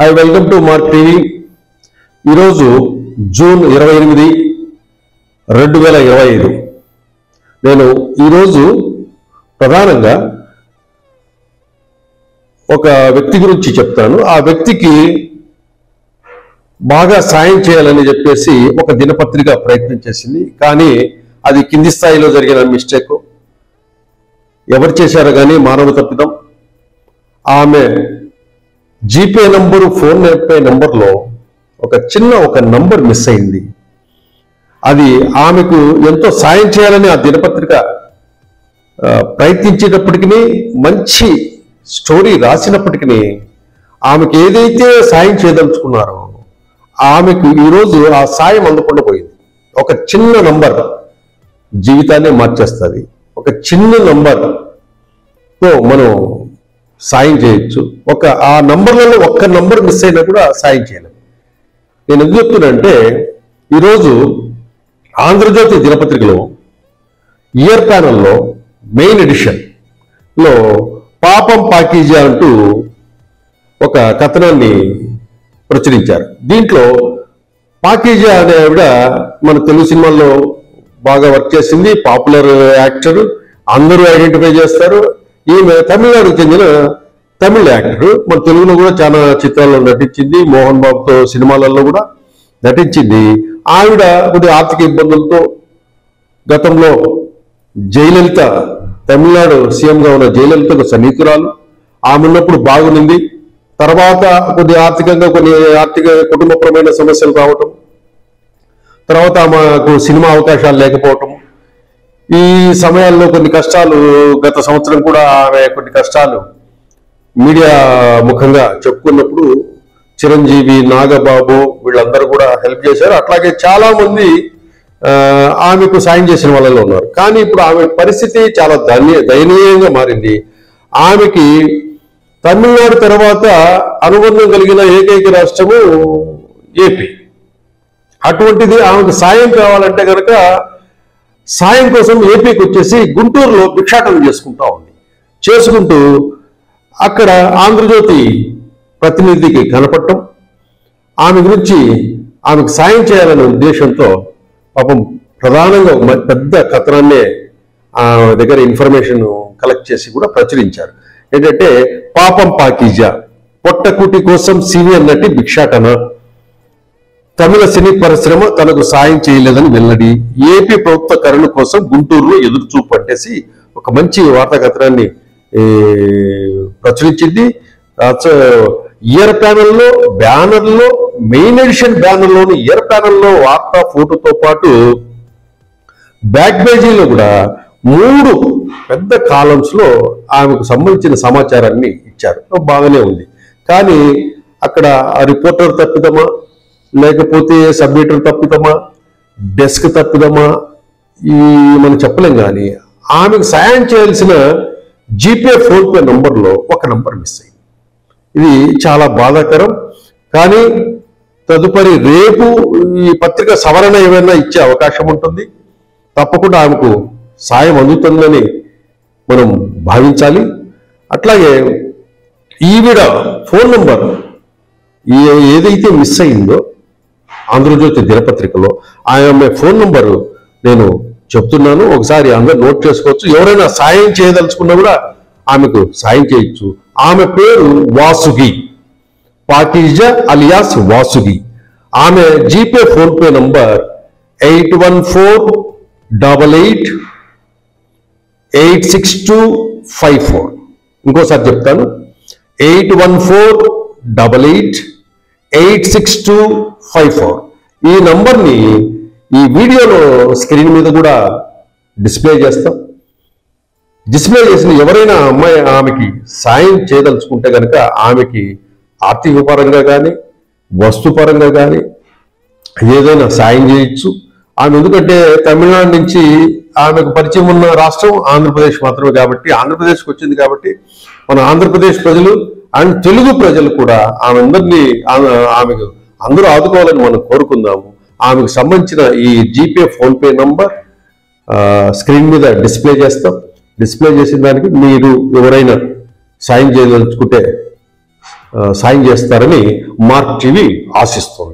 Hi, welcome to mark TV. ఈరోజు June 28, 2025. నేను ఈరోజు ప్రధానంగా ఒక వ్యక్తి గురించి చెప్తాను. ఆ వ్యక్తికి బాగా సాయం చేయాలని చెప్పేసి ఒక దినపత్రిక ప్రయత్నం చేసింది. కానీ అది కింది స్థాయిలో జరిగిన మిస్టేక్. ఎవరు చేశారో కానీ మానవ తప్పిదం. ఆమె జీపే నంబరు, ఫోన్ పే నంబర్లో ఒక నంబర్ మిస్ అయింది. అది ఆమెకు ఎంతో సాయం చేయాలని ఆ దినపత్రిక ప్రయత్నించేటప్పటికీ, మంచి స్టోరీ రాసినప్పటికీ ఆమెకు ఏదైతే సాయం చేయదలుచుకున్నారో ఆమెకు ఈరోజు ఆ సాయం అందకుండా పోయింది. ఒక చిన్న నంబర్ జీవితాన్ని మార్చేస్తుంది. ఒక చిన్న నంబర్తో మనం సాయం చేయొచ్చు. ఆ నంబర్లలో ఒక్క నంబర్ మిస్ అయినా కూడా సాయం చేయలేము. నేను ఎందుకు చెప్తున్నానంటే, ఈరోజు ఆంధ్రజ్యోతి దినపత్రికలో ఇయర్ ప్యానల్లో మెయిన్ ఎడిషన్లో పాపం పాకీజా అంటూ ఒక కథనాన్ని ప్రచురించారు. దీంట్లో పాకీజా అనే ఆవిడ మన తెలుగు సినిమాల్లో బాగా వర్క్ చేసింది, పాపులర్ యాక్టర్, అందరూ ఐడెంటిఫై చేస్తారు. ఈమె తమిళనాడుకు చెందిన తమిళ యాక్టర్. మన తెలుగులో కూడా చాలా చిత్రాల్లో నటించింది, మోహన్ బాబుతో సినిమాలలో కూడా నటించింది. ఆవిడ కొద్దిగా ఆర్థిక ఇబ్బందులతో గతంలో జయలలిత, తమిళనాడు సీఎంగా ఉన్న జయలలితకు సన్నిహితురాలు. ఆమె ఉన్నప్పుడు బాగుంది. తర్వాత కొద్దిగా ఆర్థిక కుటుంబపరమైన సమస్యలు రావటం, తర్వాత ఆమెకు సినిమా అవకాశాలు లేకపోవటం, ఈ సమయాల్లో కొన్ని కష్టాలు, గత సంవత్సరం కూడా ఆమె కొన్ని కష్టాలు మీడియా ముఖంగా చెప్పుకున్నప్పుడు చిరంజీవి, నాగబాబు వీళ్ళందరూ కూడా హెల్ప్ చేశారు. అట్లాగే చాలా మంది ఆమెకు సాయం చేసిన వాళ్ళలో ఉన్నారు. కానీ ఇప్పుడు ఆమె పరిస్థితి చాలా దయనీయంగా మారింది. ఆమెకి తమిళనాడు తర్వాత అనుబంధం కలిగిన ఏకైక రాష్ట్రము ఏపీ. అటువంటిది ఆమెకు సాయం కావాలంటే కనుక సాయం కోసం ఏపీకి వచ్చేసి గుంటూరులో భిక్షాటన చేసుకుంటూ అక్కడ ఆంధ్రజ్యోతి ప్రతినిధికి కనపడటం, ఆమె గురించి ఆమెకు సాయం చేయాలనే ఉద్దేశంతో పాపం ప్రధానంగా పెద్ద కథనాన్నే ఆమె దగ్గర ఇన్ఫర్మేషన్ కలెక్ట్ చేసి కూడా ప్రచురించారు. ఏంటంటే, పాపం పాకీజా, పొట్టకూటి కోసం సీనియర్ నటి భిక్షాటన, తమిళ సినీ పరిశ్రమ తనకు సాయం చేయలేదని వెల్లడి, ఏపీ ప్రభుత్వ కరుణ కోసం గుంటూరులో ఎదురుచూపు అంటేసి ఒక మంచి వార్తా కథనాన్ని ప్రచురించింది. ఇయర్ ప్యానల్లో, బ్యానర్లో, మెయిన్ ఎడిషన్ బ్యానర్లోని ఇయర్ ప్యానల్లో వార్తా ఫోటోతో పాటు బ్యాక్ పేజీలో కూడా 3 పెద్ద కాలమ్స్ లో ఆమెకు సంబంధించిన సమాచారాన్ని ఇచ్చారు. బాగానే ఉంది. కానీ అక్కడ రిపోర్టర్ తప్పిదమా, లేకపోతే సబ్మిటర్ తప్పిదమా, డెస్క్ తప్పిదమా, మనం చెప్పలేం. కానీ ఆమెకు సాయం చేయాల్సిన జీపే, ఫోన్పే నంబర్లో ఒక నంబర్ మిస్ అయింది. ఇది చాలా బాధాకరం. కానీ తదుపరి రేపు ఈ పత్రిక సవరణ ఏమైనా ఇచ్చే అవకాశం ఉంటుంది. తప్పకుండా ఆమెకు సాయం అందుతుందని మనం భావించాలి. అట్లాగే ఈవిడ ఫోన్ నంబర్ ఏదైతే మిస్ అయిందో ఆంధ్రజ్యోతి దినపత్రికలో, ఆమె ఫోన్ నంబరు నేను చెప్తున్నాను, ఒకసారి అందరూ నోట్ చేసుకోవచ్చు. ఎవరైనా సాయం చేయదలుచుకున్నా కూడా ఆమెకు సాయం చేయొచ్చు. ఆమె పేరు వాసుగి, పాకీజా అలియాస్ వాసుగి. ఆమె జీపే, ఫోన్పే నంబర్ 8148886254. ఇంకోసారి చెప్తాను, 8148886254. ఈ నంబర్ని ఈ వీడియోలో స్క్రీన్ మీద కూడా డిస్ప్లే చేస్తాం. డిస్ప్లే చేసిన ఎవరైనా అమ్మాయి ఆమెకి సాయం చేయదలుచుకుంటే కనుక ఆమెకి ఆర్థిక పరంగా కానీ, వస్తుపరంగా కానీ ఏదైనా సాయం చేయొచ్చు. ఆమె ఎందుకంటే తమిళనాడు నుంచి ఆమెకు పరిచయం ఉన్న రాష్ట్రం ఆంధ్రప్రదేశ్ మాత్రమే కాబట్టి, ఆంధ్రప్రదేశ్కి వచ్చింది కాబట్టి మన ఆంధ్రప్రదేశ్ ప్రజలు అండ్ తెలుగు ప్రజలు కూడా ఆమెకు అందరూ ఆదుకోవాలని మనం కోరుకుందాము. ఆమెకు సంబంధించిన ఈ జీపే, ఫోన్పే నంబర్ స్క్రీన్ మీద డిస్ప్లే చేస్తాం. డిస్ప్లే చేసిన దానికి మీరు ఎవరైనా సాయం చేయదలుచుకుంటే సాయం చేస్తారని మార్క్ టీవీ ఆశిస్తుంది.